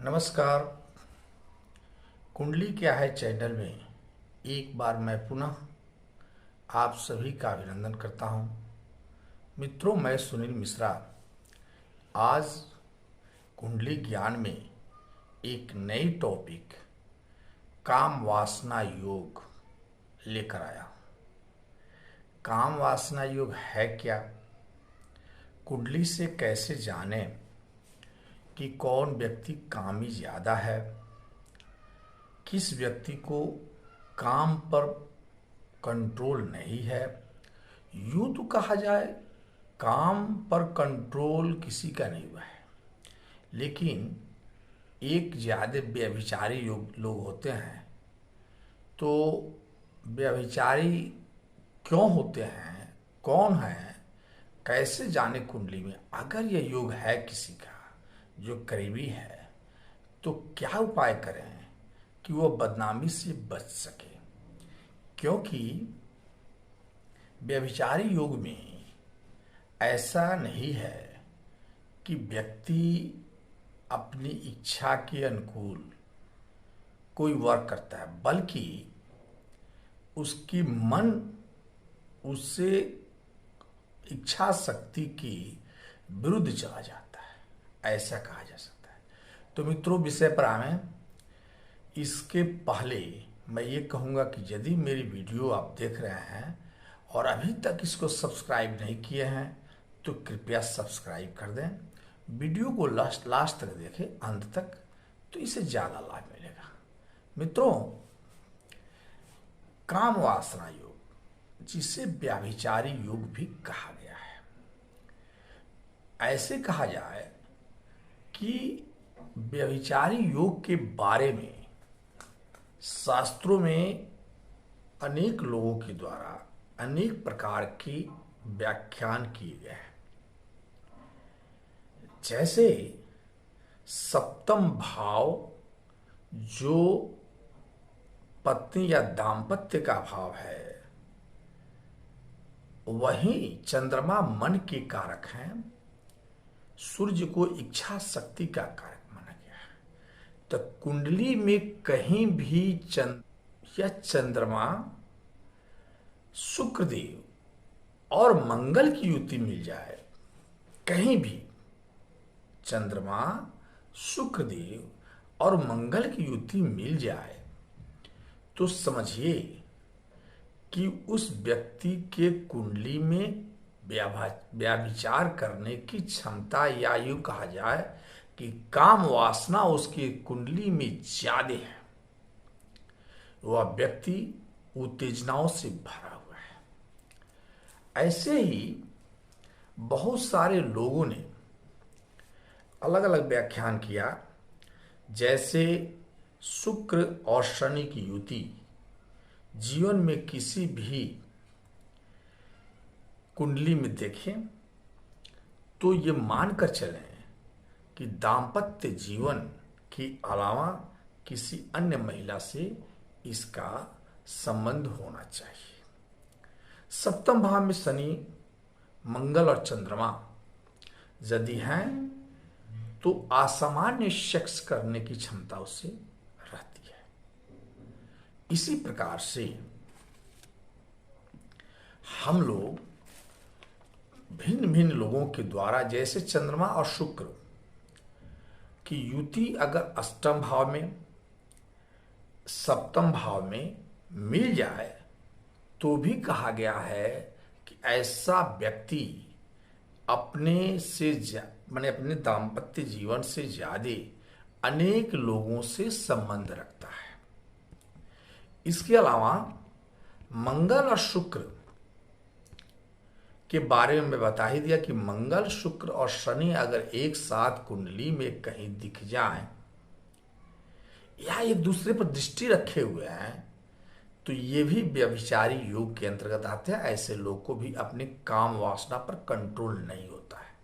नमस्कार। कुंडली क्या है चैनल में एक बार मैं पुनः आप सभी का अभिनंदन करता हूं। मित्रों, मैं सुनील मिश्रा आज कुंडली ज्ञान में एक नई टॉपिक काम वासना योग लेकर आया। काम वासना योग है क्या? कुंडली से कैसे जाने कि कौन व्यक्ति कामी ज्यादा है, किस व्यक्ति को काम पर कंट्रोल नहीं है। यूं तो कहा जाए काम पर कंट्रोल किसी का नहीं हुआ है, लेकिन एक ज्यादा व्यभिचारी लोग होते हैं। तो व्यभिचारी क्यों होते हैं, कौन है, कैसे जाने कुंडली में? अगर यह योग है किसी का जो करीबी है तो क्या उपाय करें कि वो बदनामी से बच सके? क्योंकि व्यभिचारी योग में ऐसा नहीं है कि व्यक्ति अपनी इच्छा के अनुकूल कोई वर्क करता है, बल्कि उसकी मन उससे इच्छा शक्ति की विरुद्ध चला जाता है, ऐसा कहा जा सकता है। तो मित्रों, विषय पर आवें। इसके पहले मैं ये कहूँगा कि यदि मेरी वीडियो आप देख रहे हैं और अभी तक इसको सब्सक्राइब नहीं किए हैं तो कृपया सब्सक्राइब कर दें। वीडियो को लास्ट तक देखें, अंत तक, तो इसे ज़्यादा लाभ मिलेगा। मित्रों, काम वासना योग, जिसे व्यभिचारी योग भी कहा गया है, ऐसे कहा जाए कि व्यभिचारी योग के बारे में शास्त्रों में अनेक लोगों के द्वारा अनेक प्रकार की व्याख्यान किए गए हैं। जैसे सप्तम भाव जो पत्नी या दाम्पत्य का भाव है, वहीं चंद्रमा मन के कारक हैं, सूर्य को इच्छा शक्ति का कारक माना गया है। तो कुंडली में कहीं भी चंद्रमा, शुक्रदेव और मंगल की युति मिल जाए, कहीं भी चंद्रमा, शुक्रदेव और मंगल की युति मिल जाए, तो समझिए कि उस व्यक्ति के कुंडली में व्याभिचार करने की क्षमता, या यूं कहा जाए कि काम वासना उसकी कुंडली में ज्यादा है। वह व्यक्ति उत्तेजनाओं से भरा हुआ है। ऐसे ही बहुत सारे लोगों ने अलग अलग व्याख्यान किया। जैसे शुक्र और शनि की युति जीवन में किसी भी कुंडली में देखें तो ये मानकर चलें कि दाम्पत्य जीवन के अलावा किसी अन्य महिला से इसका संबंध होना चाहिए। सप्तम भाव में शनि, मंगल और चंद्रमा यदि हैं तो असामान्य सेक्स करने की क्षमता उससे रहती है। इसी प्रकार से हम लोग भिन्न भिन्न लोगों के द्वारा, जैसे चंद्रमा और शुक्र की युति अगर अष्टम भाव में, सप्तम भाव में मिल जाए तो भी कहा गया है कि ऐसा व्यक्ति अपने से माने अपने दाम्पत्य जीवन से ज्यादा अनेक लोगों से संबंध रखता है। इसके अलावा मंगल और शुक्र के बारे में मैं बता ही दिया कि मंगल, शुक्र और शनि अगर एक साथ कुंडली में कहीं दिख जाएं या एक दूसरे पर दृष्टि रखे हुए हैं तो ये भी व्यभिचारी योग के अंतर्गत आते हैं। ऐसे लोग को भी अपने काम वासना पर कंट्रोल नहीं होता है।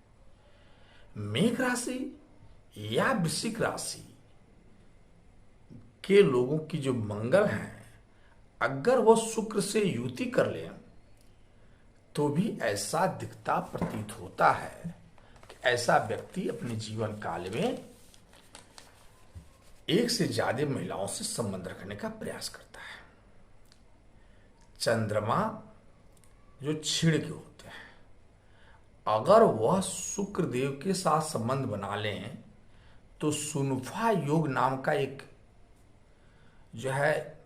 मेघ राशि या वृश्चिक राशि के लोगों की जो मंगल हैं, अगर वो शुक्र से युति कर ले तो भी ऐसा दिखता प्रतीत होता है कि ऐसा व्यक्ति अपने जीवन काल में एक से ज्यादा महिलाओं से संबंध रखने का प्रयास करता है। चंद्रमा जो क्षीण के होते हैं, अगर वह शुक्र देव के साथ संबंध बना लें तो सुनफा योग नाम का एक जो है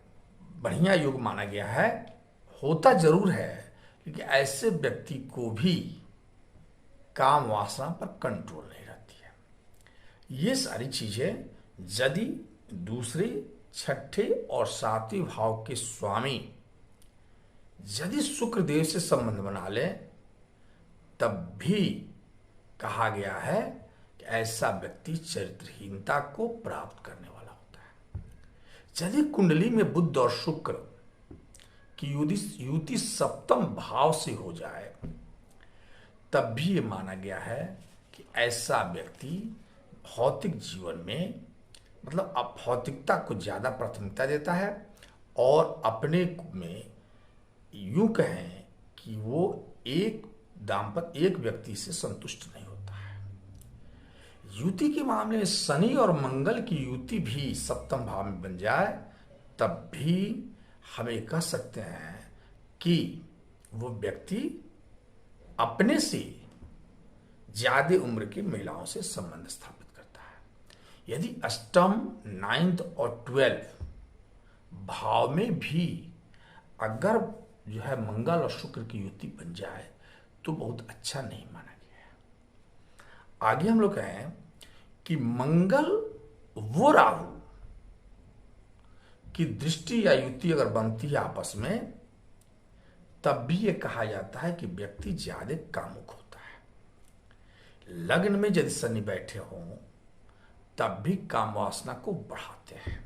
बढ़िया योग माना गया है। होता जरूर है, लेकिन ऐसे व्यक्ति को भी काम वासना पर कंट्रोल नहीं रहती है। ये सारी चीजें यदि दूसरे, छठे और सातवें भाव के स्वामी यदि शुक्र देव से संबंध बना ले, तब भी कहा गया है कि ऐसा व्यक्ति चरित्रहीनता को प्राप्त करने वाला होता है। यदि कुंडली में बुध और शुक्र की युति सप्तम भाव से हो जाए, तब भी ये माना गया है कि ऐसा व्यक्ति भौतिक जीवन में मतलब अभौतिकता को ज्यादा प्राथमिकता देता है और अपने में यूं कहें कि वो एक व्यक्ति से संतुष्ट नहीं होता है। युति के मामले में शनि और मंगल की युति भी सप्तम भाव में बन जाए, तब भी हमें कह सकते हैं कि वो व्यक्ति अपने से ज्यादा उम्र की महिलाओं से संबंध स्थापित करता है। यदि अष्टम, नाइन्थ और 12 भाव में भी अगर जो है मंगल और शुक्र की युति बन जाए तो बहुत अच्छा नहीं माना गया है। आगे हम लोग कहें कि मंगल वो राहु की दृष्टि या युति अगर बनती है आपस में, तब भी यह कहा जाता है कि व्यक्ति ज्यादा कामुक होता है। लग्न में यदि शनि बैठे हों, तब भी काम वासना को बढ़ाते हैं।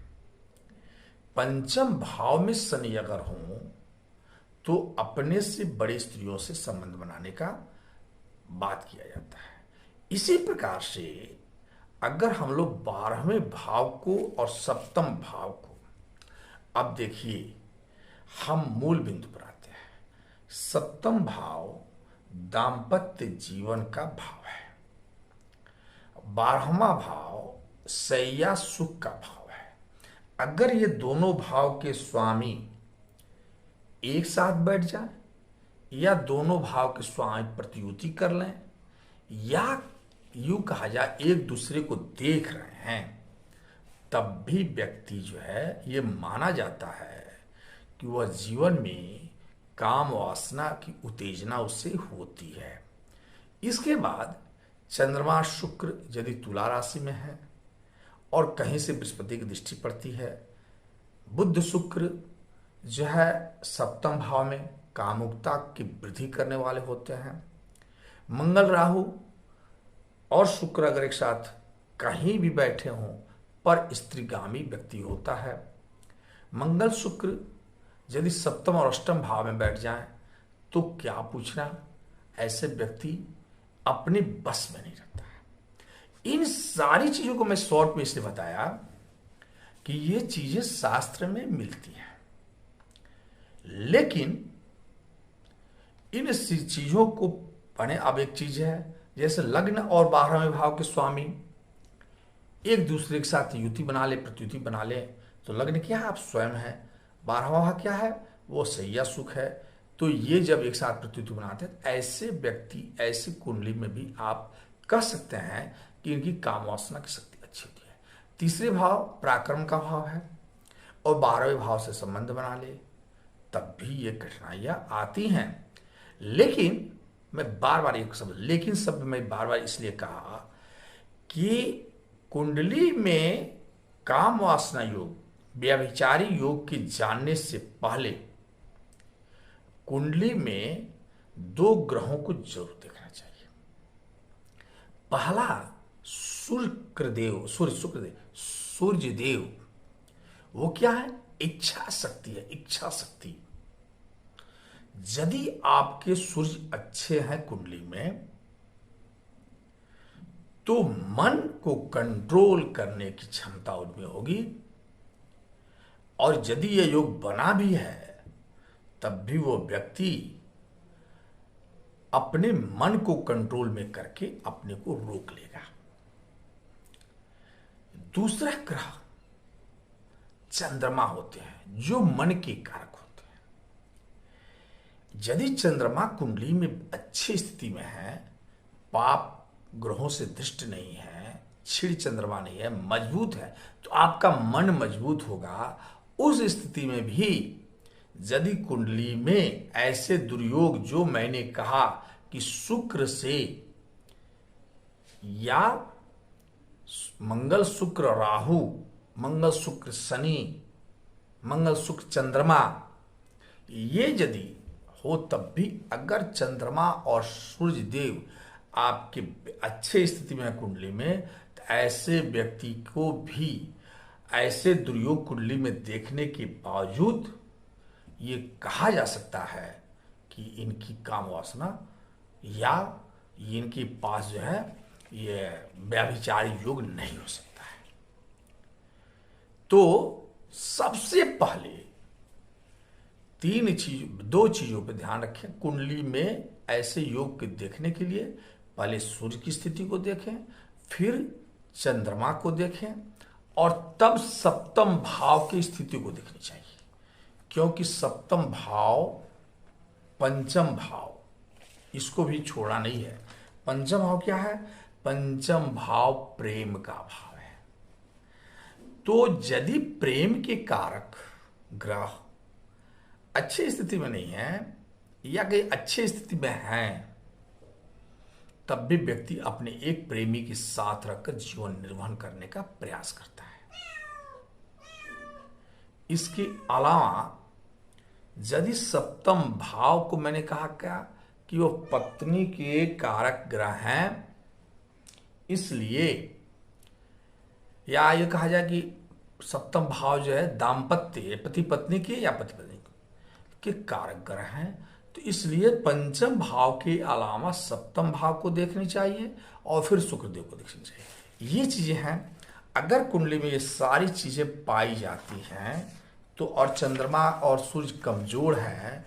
पंचम भाव में शनि अगर हों, तो अपने से बड़े स्त्रियों से संबंध बनाने का बात किया जाता है। इसी प्रकार से अगर हम लोग 12वें भाव को और सप्तम भाव को, अब देखिए हम मूल बिंदु पर आते हैं। सप्तम भाव दाम्पत्य जीवन का भाव है, 12वां भाव शैया सुख का भाव है। अगर ये दोनों भाव के स्वामी एक साथ बैठ जाए या दोनों भाव के स्वामी प्रतियुति कर लें, या यूं कहा जाए एक दूसरे को देख रहे हैं, तब भी व्यक्ति जो है ये माना जाता है कि वह जीवन में काम वासना की उत्तेजना उससे होती है। इसके बाद चंद्रमा शुक्र यदि तुला राशि में है और कहीं से बृहस्पति की दृष्टि पड़ती है, बुध शुक्र जो है सप्तम भाव में कामुकता की वृद्धि करने वाले होते हैं। मंगल राहु और शुक्र अगर एक साथ कहीं भी बैठे हों, पर स्त्रीगामी व्यक्ति होता है। मंगल शुक्र यदि सप्तम और अष्टम भाव में बैठ जाए तो क्या पूछना, ऐसे व्यक्ति अपने बस में नहीं रहता है। इन सारी चीजों को मैं शॉर्ट में इसलिए बताया कि ये चीजें शास्त्र में मिलती हैं, लेकिन इन चीजों को पढ़े। अब एक चीज है जैसे लग्न और 12वें भाव के स्वामी एक दूसरे के साथ युति बना ले, प्रत्युति बना ले, तो लग्न क्या है, आप स्वयं है। 12वां भाव क्या है, वो शैया सुख है। तो ये जब एक साथ प्रत्युति बनाते हैं, ऐसे व्यक्ति ऐसी कुंडली में भी आप कह सकते हैं कि इनकी काम वासना की शक्ति अच्छी होती है। तीसरे भाव पराक्रम का भाव है और 12वें भाव से संबंध बना ले, तब भी ये कठिनाइयां आती हैं। लेकिन मैं बार बार एक शब्द, लेकिन शब्द मैं बार बार इसलिए कहा कि कुंडली में काम वासना योग, व्यभिचारी योग के जानने से पहले कुंडली में 2 ग्रहों को जरूर देखना चाहिए। पहला सूर्य देव, वो क्या है, इच्छा शक्ति है, इच्छा शक्ति। यदि आपके सूर्य अच्छे हैं कुंडली में, तो मन को कंट्रोल करने की क्षमता उनमें होगी, और यदि यह योग बना भी है तब भी वो व्यक्ति अपने मन को कंट्रोल में करके अपने को रोक लेगा। दूसरा ग्रह चंद्रमा होते हैं जो मन के कारक होते हैं। यदि चंद्रमा कुंडली में अच्छी स्थिति में है, पाप ग्रहों से दृष्ट नहीं है, क्षीण चंद्रमा नहीं है, मजबूत है, तो आपका मन मजबूत होगा। उस स्थिति में भी यदि कुंडली में ऐसे दुर्योग जो मैंने कहा कि शुक्र से या मंगल शुक्र राहु, मंगल शुक्र शनि, मंगल शुक्र चंद्रमा, ये यदि हो तब भी अगर चंद्रमा और सूर्य देव आपके अच्छे स्थिति में है कुंडली में, तो ऐसे व्यक्ति को भी ऐसे दुर्योग कुंडली में देखने के बावजूद ये कहा जा सकता है कि इनकी काम वासना या इनके पास जो है ये व्यभिचारी योग नहीं हो सकता है। तो सबसे पहले दो चीजों पर ध्यान रखें। कुंडली में ऐसे योग के देखने के लिए पहले सूर्य की स्थिति को देखें, फिर चंद्रमा को देखें और तब सप्तम भाव की स्थिति को देखनी चाहिए, क्योंकि सप्तम भाव पंचम भाव, इसको भी छोड़ा नहीं है। पंचम भाव क्या है? पंचम भाव प्रेम का भाव है। तो यदि प्रेम के कारक ग्रह अच्छी स्थिति में नहीं है या कहीं अच्छी स्थिति में है, तब भी व्यक्ति अपने एक प्रेमी के साथ रखकर जीवन निर्वहन करने का प्रयास करता है। इसके अलावा यदि सप्तम भाव को मैंने कहा क्या कि वो पत्नी के कारक ग्रह हैं, इसलिए या ये कहा जाए कि सप्तम भाव जो है दाम्पत्य, पति पत्नी के या पति पत्नी के कारक ग्रह हैं, तो इसलिए पंचम भाव के अलावा सप्तम भाव को देखनी चाहिए और फिर शुक्रदेव को देखनी चाहिए। ये चीजें हैं। अगर कुंडली में ये सारी चीजें पाई जाती हैं तो और चंद्रमा और सूर्य कमजोर है,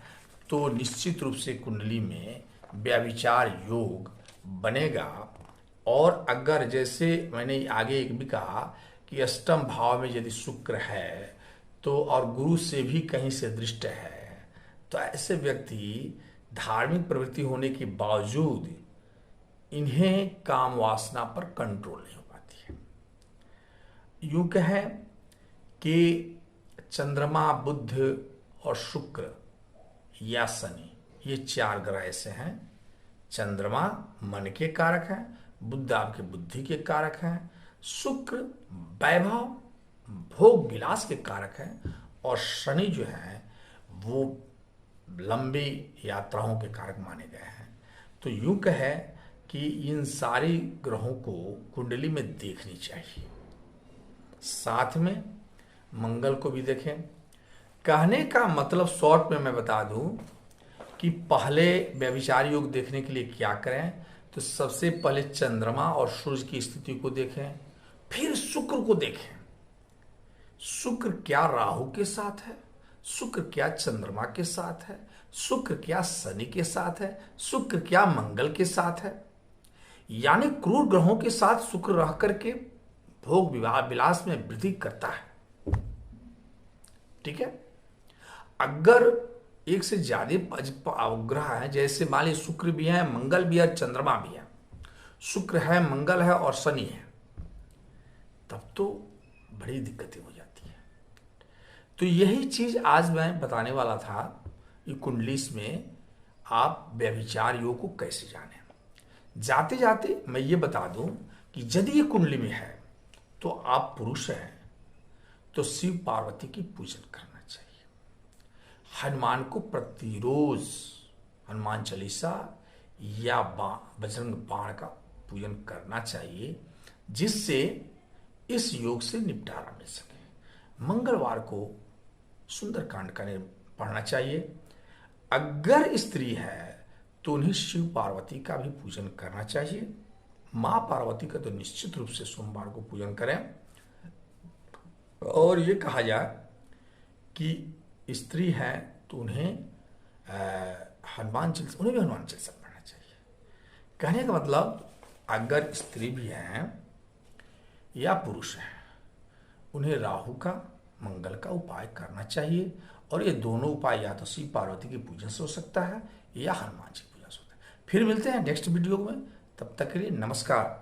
तो निश्चित रूप से कुंडली में व्यभिचार योग बनेगा। और अगर जैसे मैंने आगे एक भी कहा कि अष्टम भाव में यदि शुक्र है तो और गुरु से भी कहीं से दृष्ट है, तो ऐसे व्यक्ति धार्मिक प्रवृत्ति होने के बावजूद इन्हें काम वासना पर कंट्रोल नहीं हो पाती है। यूं कहें कि चंद्रमा, बुध और शुक्र या शनि, ये चार ग्रह ऐसे हैं। चंद्रमा मन के कारक हैं, बुध आपके बुद्धि के कारक हैं, शुक्र वैभव भोग विलास के कारक हैं और शनि जो है वो लंबी यात्राओं के कारक माने गए हैं। तो यूं कहे कि इन सारी ग्रहों को कुंडली में देखनी चाहिए। साथ में मंगल को भी देखें। कहने का मतलब शॉर्ट में मैं बता दूं कि पहले व्यभिचार योग देखने के लिए क्या करें, तो सबसे पहले चंद्रमा और सूर्य की स्थिति को देखें, फिर शुक्र को देखें। शुक्र क्या राहु के साथ है, शुक्र क्या चंद्रमा के साथ है, शुक्र क्या शनि के साथ है, शुक्र क्या मंगल के साथ है। यानी क्रूर ग्रहों के साथ शुक्र रह करके भोग विवाह विलास में वृद्धि करता है। ठीक है। अगर एक से ज्यादा ग्रह है, जैसे मान लीजिए शुक्र भी है, मंगल भी है, चंद्रमा भी है, शुक्र है, मंगल है और शनि है, तब तो बड़ी दिक्कतें हो जाती है। तो यही चीज आज मैं बताने वाला था कि कुंडली में आप व्यभिचार योग को कैसे जाने। जाते जाते मैं ये बता दूं कि यदि ये कुंडली में है तो आप पुरुष हैं तो शिव पार्वती की पूजन करना चाहिए। हनुमान को प्रतिरोज हनुमान चालीसा या बजरंग बाण का पूजन करना चाहिए, जिससे इस योग से निपटारा मिल सके। मंगलवार को सुंदरकांड का पढ़ना चाहिए। अगर स्त्री है तो उन्हें शिव पार्वती का भी पूजन करना चाहिए। मां पार्वती का तो निश्चित रूप से सोमवार को पूजन करें। और ये कहा जाए कि स्त्री है तो उन्हें हनुमान चालीसा, उन्हें भी हनुमान चालीसा पढ़ना चाहिए। कहने का मतलब अगर स्त्री भी है या पुरुष है, उन्हें राहु का, मंगल का उपाय करना चाहिए। और ये दोनों उपाय या तो शिव पार्वती की पूजन से हो सकता है या हनुमान जी की पूजन से होता है। फिर मिलते हैं नेक्स्ट वीडियो में, तब तक के लिए नमस्कार।